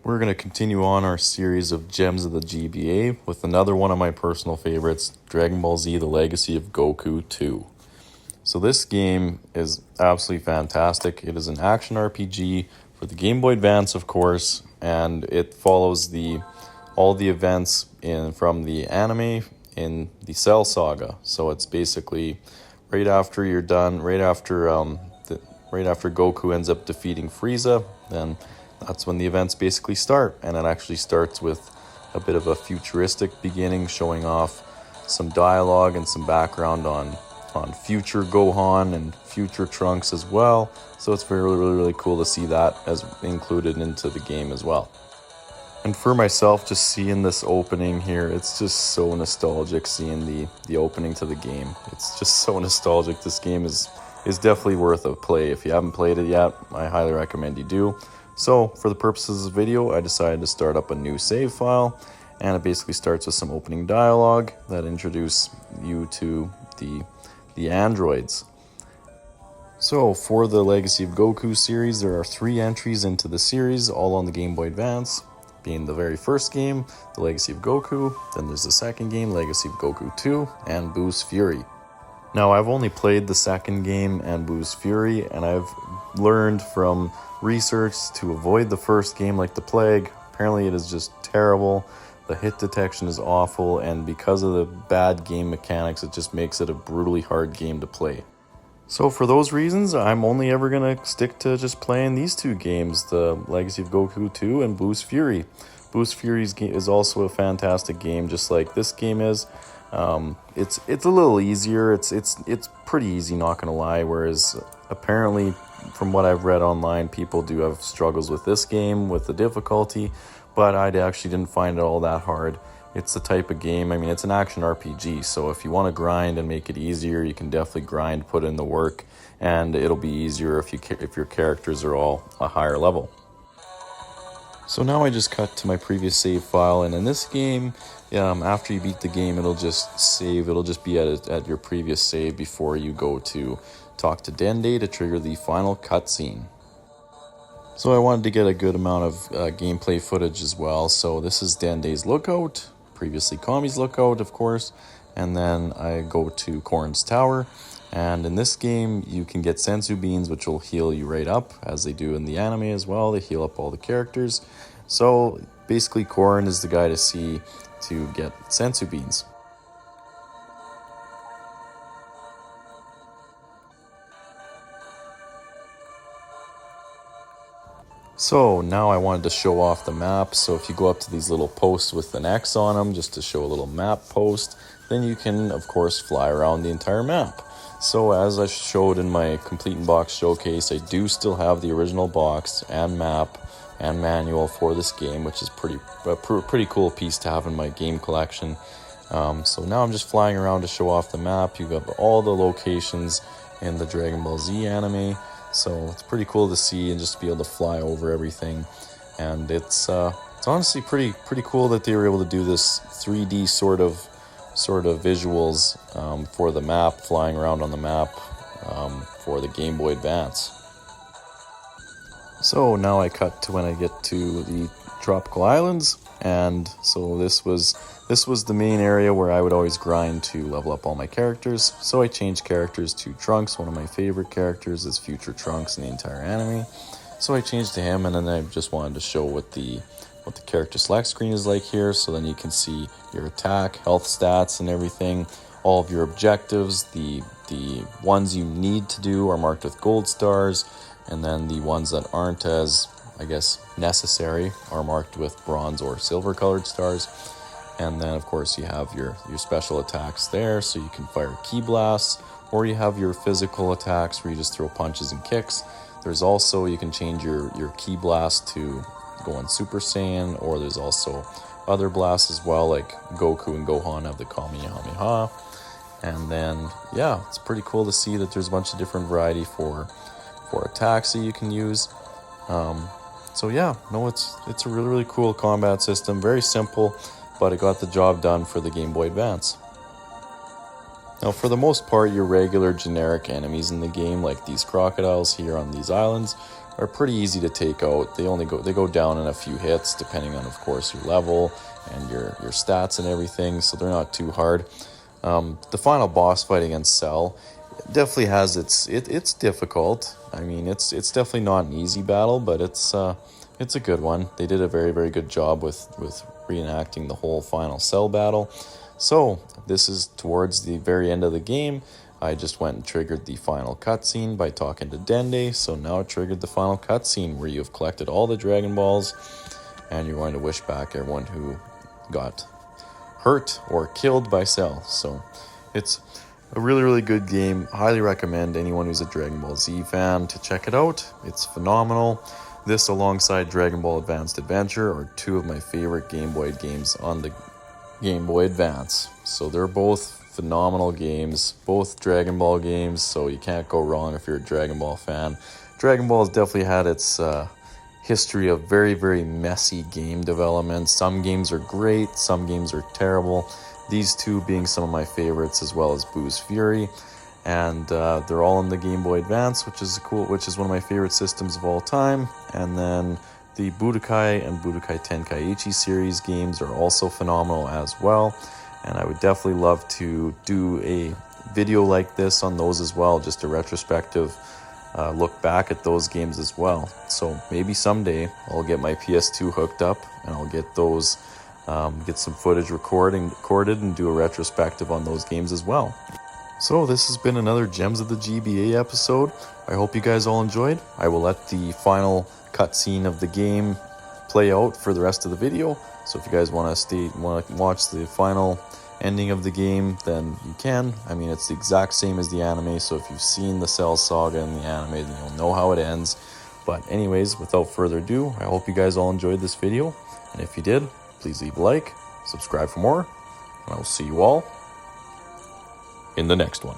We're going to continue on our series of Gems of the GBA with another one of my personal favorites, Dragon Ball Z: The Legacy of Goku 2. So this game is absolutely fantastic. It is an action RPG for the Game Boy Advance, of course, and it follows all the events from the anime in the Cell Saga. So it's basically right after you're done, right after Goku ends up defeating Frieza, then that's when the events basically start. And it actually starts with a bit of a futuristic beginning, showing off some dialogue and some background on future Gohan and future Trunks as well. So it's really cool to see that as included into the game as well. And for myself, just seeing this opening here, it's just so nostalgic seeing the opening to the game. It's just so nostalgic. This game is definitely worth a play. If you haven't played it yet, I highly recommend you do. So for the purposes of this video, I decided to start up a new save file, and it basically starts with some opening dialogue that introduce you to the androids. So for the Legacy of Goku series, there are 3 entries into the series, all on the Game Boy Advance, being the very first game, the Legacy of Goku, then there's the second game, Legacy of Goku 2, and Boo's Fury. Now, I've only played the second game and Boo's Fury, and I've learned from research to avoid the first game like the plague. Apparently it is just terrible. The hit detection is awful, and because of the bad game mechanics, it just makes it a brutally hard game to play. So for those reasons, I'm only ever going to stick to just playing these 2 games, the Legacy of Goku 2 and Boo's Fury. Boo's Fury is also a fantastic game, just like this game is. It's a little easier. It's pretty easy, not gonna lie. Whereas apparently, from what I've read online, people do have struggles with this game with the difficulty, but I actually didn't find it all that hard. It's the type of game. I mean, it's an action RPG, so if you want to grind and make it easier, you can definitely grind, put in the work, and it'll be easier if your characters are all a higher level. So now I just cut to my previous save file, and in this game, after you beat the game, it'll just save. It'll just be at your previous save before you go to talk to Dende to trigger the final cutscene. So I wanted to get a good amount of gameplay footage as well. So this is Dende's lookout, previously Kami's lookout, of course, and then I go to Korn's tower. And in this game, you can get senzu beans, which will heal you right up, as they do in the anime as well. They heal up all the characters. So basically, Korn is the guy to see to get senzu beans. So now I wanted to show off the map. So if you go up to these little posts with an X on them, just to show a little map post, then you can, of course, fly around the entire map. So as I showed in my Complete in Box showcase, I do still have the original box and map and manual for this game, which is a pretty cool piece to have in my game collection. So now I'm just flying around to show off the map. You got all the locations in the Dragon Ball Z anime, so it's pretty cool to see and just be able to fly over everything. And it's honestly pretty cool that they were able to do this 3D sort of visuals for the map, flying around on the map for the Game Boy Advance. So now I cut to when I get to the tropical islands, and so this was the main area where I would always grind to level up all my characters. So I changed characters to Trunks. One of my favorite characters is future Trunks in the entire anime, so I changed to him. And then I just wanted to show what the character select screen is like here, so then you can see your attack, health stats, and everything. All of your objectives, the ones you need to do are marked with gold stars, and then the ones that aren't as, I guess, necessary are marked with bronze or silver colored stars. And then, of course, you have your special attacks there, so you can fire ki blasts, or you have your physical attacks where you just throw punches and kicks. There's also, you can change your ki blast to go on Super Saiyan, or there's also other blasts as well, like Goku and Gohan have the Kamehameha. And then, yeah, it's pretty cool to see that there's a bunch of different variety for attacks that you can use. So yeah, no, it's a really cool combat system, very simple, but it got the job done for the Game Boy Advance. Now, for the most part, your regular generic enemies in the game, like these crocodiles here on these islands, are pretty easy to take out. They go down in a few hits, depending on, of course, your level and your stats and everything. So they're not too hard. The final boss fight against Cell definitely has it's difficult. I mean, it's definitely not an easy battle, but it's a good one. They did a very, very good job with reenacting the whole final Cell battle. So this is towards the very end of the game. I just went and triggered the final cutscene by talking to Dende. So now I triggered the final cutscene where you've collected all the Dragon Balls and you're going to wish back everyone who got hurt or killed by Cell. So it's a really, really good game. Highly recommend anyone who's a Dragon Ball Z fan to check it out. It's phenomenal. This alongside Dragon Ball Advanced Adventure are two of my favorite Game Boy games on the Game Boy Advance. So they're both phenomenal games, both Dragon Ball games, so you can't go wrong if you're a Dragon Ball fan. Dragon Ball has definitely had its history of very, very messy game development. Some games are great, some games are terrible. These two being some of my favorites, as well as Boo's Fury. And they're all in the Game Boy Advance, which is one of my favorite systems of all time. And then the Budokai and Budokai Tenkaichi series games are also phenomenal as well. And I would definitely love to do a video like this on those as well, just a retrospective look back at those games as well. So maybe someday I'll get my PS2 hooked up and I'll get those, get some footage recorded and do a retrospective on those games as well. So this has been another Gems of the GBA episode. I hope you guys all enjoyed. I will let the final cutscene of the game play out for the rest of the video. So if you guys want to watch the final ending of the game, then you can. I mean, it's the exact same as the anime, so if you've seen the Cell Saga in the anime, then you'll know how it ends. But anyways, without further ado, I hope you guys all enjoyed this video. And if you did, please leave a like, subscribe for more, and I will see you all in the next one.